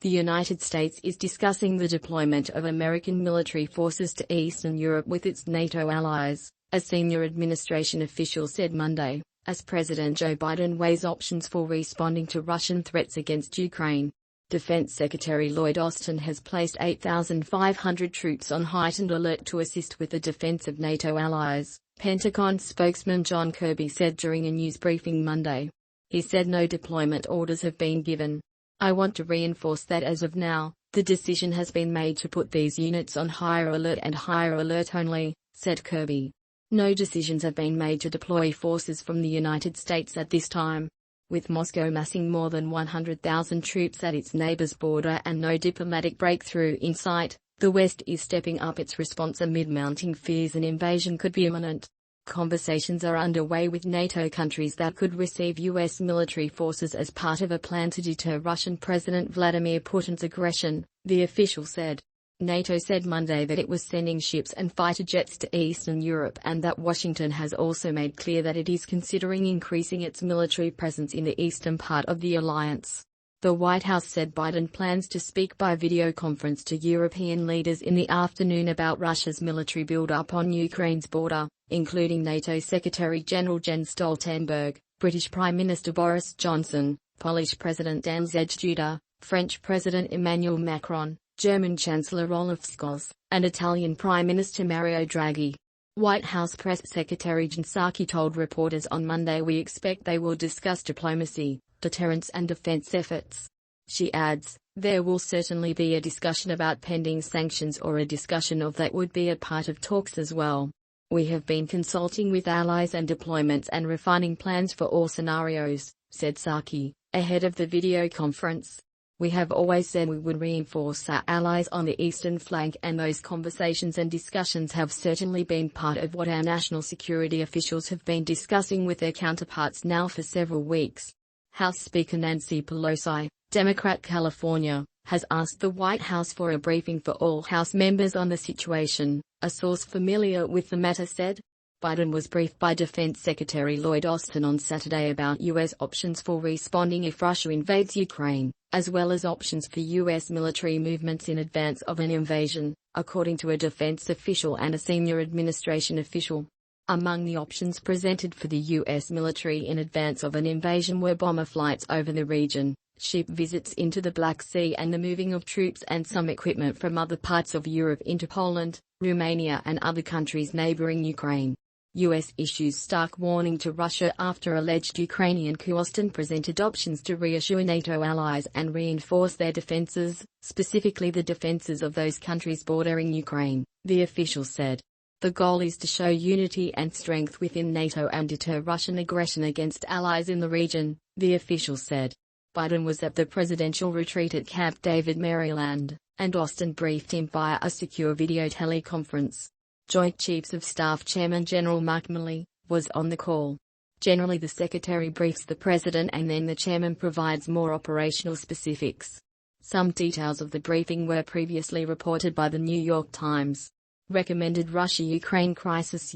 The United States is discussing the deployment of American military forces to Eastern Europe with its NATO allies, a senior administration official said Monday, as President Joe Biden weighs options for responding to Russian threats against Ukraine. Defense Secretary Lloyd Austin has placed 8,500 troops on heightened alert to assist with the defense of NATO allies, Pentagon spokesman John Kirby said during a news briefing Monday. He said no deployment orders have been given. "I want to reinforce that as of now, the decision has been made to put these units on higher alert and higher alert only," said Kirby. No decisions have been made to deploy forces from the United States at this time. With Moscow massing more than 100,000 troops at its neighbor's border and no diplomatic breakthrough in sight, the West is stepping up its response amid mounting fears an invasion could be imminent. Conversations are underway with NATO countries that could receive U.S. military forces as part of a plan to deter Russian President Vladimir Putin's aggression, the official said. NATO said Monday that it was sending ships and fighter jets to Eastern Europe and that Washington has also made clear that it is considering increasing its military presence in the eastern part of the alliance. The White House said Biden plans to speak by video conference to European leaders in the afternoon about Russia's military build-up on Ukraine's border, including NATO Secretary-General Jens Stoltenberg, British Prime Minister Boris Johnson, Polish President Andrzej Duda, French President Emmanuel Macron, German Chancellor Olaf Scholz, and Italian Prime Minister Mario Draghi. White House Press Secretary Jen Psaki told reporters on Monday we expect they will discuss diplomacy, deterrence and defense efforts. She adds, there will certainly be a discussion about pending sanctions or a discussion of that would be a part of talks as well. We have been consulting with allies and deployments and refining plans for all scenarios, said Psaki, ahead of the video conference. We have always said we would reinforce our allies on the eastern flank and those conversations and discussions have certainly been part of what our national security officials have been discussing with their counterparts now for several weeks. House Speaker Nancy Pelosi, Democrat California, has asked the White House for a briefing for all House members on the situation, a source familiar with the matter said. Biden was briefed by Defense Secretary Lloyd Austin on Saturday about U.S. options for responding if Russia invades Ukraine, as well as options for U.S. military movements in advance of an invasion, according to a defense official and a senior administration official. Among the options presented for the U.S. military in advance of an invasion were bomber flights over the region, ship visits into the Black Sea and the moving of troops and some equipment from other parts of Europe into Poland, Romania and other countries neighboring Ukraine. U.S. issues stark warning to Russia after alleged Ukrainian coup. Austin presented options to reassure NATO allies and reinforce their defenses, specifically the defenses of those countries bordering Ukraine, the official said. The goal is to show unity and strength within NATO and deter Russian aggression against allies in the region, the official said. Biden was at the presidential retreat at Camp David, Maryland, and Austin briefed him via a secure video teleconference. Joint Chiefs of Staff Chairman General Mark Milley was on the call. Generally the Secretary briefs the President and then the Chairman provides more operational specifics. Some details of the briefing were previously reported by the New York Times. Recommended Russia-Ukraine crisis.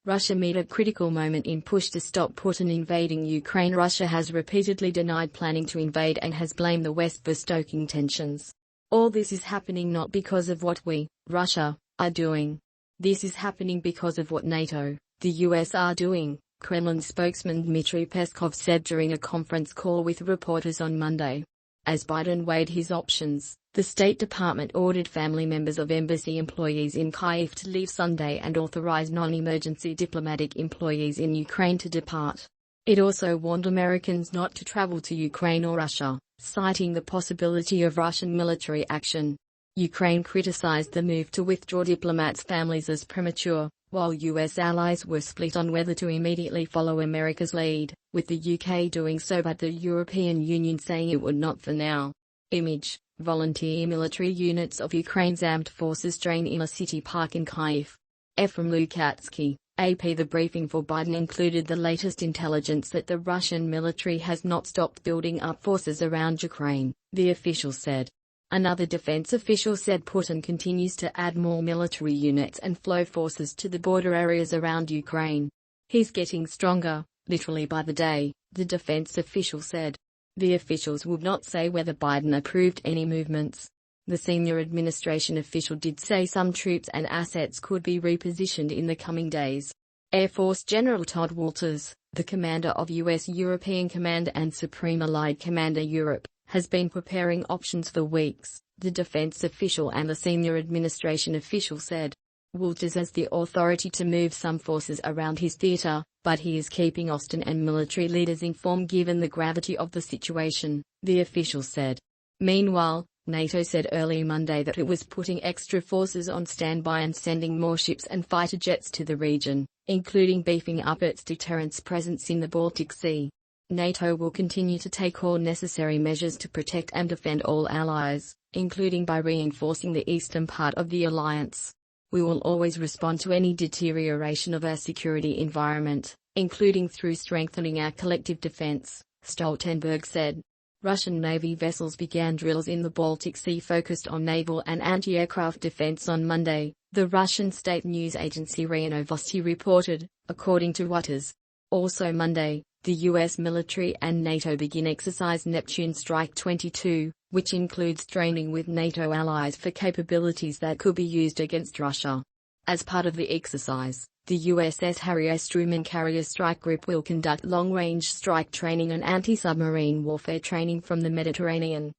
Russia meet a critical moment in push to stop Putin invading Ukraine. Russia has repeatedly denied planning to invade and has blamed the West for stoking tensions. All this is happening not because of what we, Russia, are doing. This is happening because of what NATO, the US are doing, Kremlin spokesman Dmitry Peskov said during a conference call with reporters on Monday. As Biden weighed his options, the State Department ordered family members of embassy employees in Kyiv to leave Sunday and authorized non-emergency diplomatic employees in Ukraine to depart. It also warned Americans not to travel to Ukraine or Russia, citing the possibility of Russian military action. Ukraine criticized the move to withdraw diplomats' families as premature, while U.S. allies were split on whether to immediately follow America's lead, with the UK doing so but the European Union saying it would not for now. Image: volunteer military units of Ukraine's armed forces train in a city park in Kyiv. Efrem Lukatsky, AP. The briefing for Biden included the latest intelligence that the Russian military has not stopped building up forces around Ukraine, the official said. Another defense official said Putin continues to add more military units and flow forces to the border areas around Ukraine. He's getting stronger, literally by the day, the defense official said. The officials would not say whether Biden approved any movements. The senior administration official did say some troops and assets could be repositioned in the coming days. Air Force General Todd Walters, the commander of U.S. European Command and Supreme Allied Commander Europe, has been preparing options for weeks, the defense official and the senior administration official said. Walters has the authority to move some forces around his theater, but he is keeping Austin and military leaders informed given the gravity of the situation, the official said. Meanwhile, NATO said early Monday that it was putting extra forces on standby and sending more ships and fighter jets to the region, including beefing up its deterrence presence in the Baltic Sea. NATO will continue to take all necessary measures to protect and defend all allies, including by reinforcing the eastern part of the alliance. We will always respond to any deterioration of our security environment, including through strengthening our collective defense, Stoltenberg said. Russian Navy vessels began drills in the Baltic Sea focused on naval and anti-aircraft defense on Monday, the Russian state news agency RIA Novosti reported, according to Reuters. Also Monday, the U.S. military and NATO begin exercise Neptune Strike 22, which includes training with NATO allies for capabilities that could be used against Russia. As part of the exercise, the USS Harry S. Truman Carrier Strike Group will conduct long-range strike training and anti-submarine warfare training from the Mediterranean.